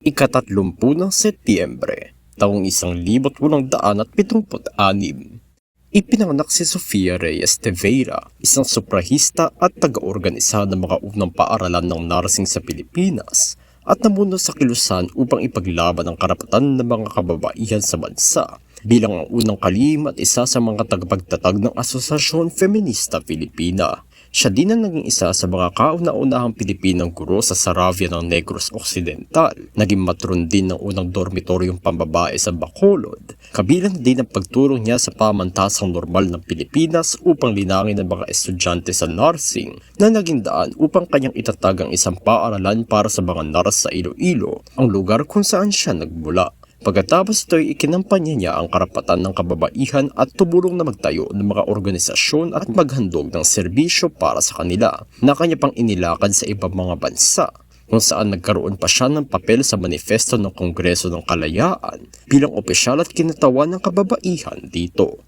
Ika-30 ng Setyembre, taong 1876. Ipinanganak si Sofia Reyes de Vera, isang suprahista at taga-organisa ng mga unang paaralan ng nursing sa Pilipinas at namuno sa kilusan upang ipaglaban ang karapatan ng mga kababaihan sa bansa bilang ang unang kalihim at isa sa mga tagapagtatag ng Asosasyon Feminista Pilipina. Siya din ang naging isa sa mga kauna-unahang Pilipinang guro sa Saravia ng Negros Occidental. Naging matron din ng unang dormitoryong pambabae sa Bacolod. Kabilang din ang pagtulong niya sa pamantasang normal ng Pilipinas upang linangin ang mga estudyante sa nursing na naging daan upang kanyang itatag ang isang paaralan para sa mga nurse sa Iloilo, ang lugar kung saan siya nagmula. Pagkatapos ito ay ikinampanya niya ang karapatan ng kababaihan at tumulong na magtayo ng mga organisasyon at maghandog ng serbisyo para sa kanila na kanya pang inilakad sa ibang mga bansa, kung saan nagkaroon pa siya ng papel sa manifesto ng Kongreso ng Kalayaan bilang opisyal at kinatawan ng kababaihan dito.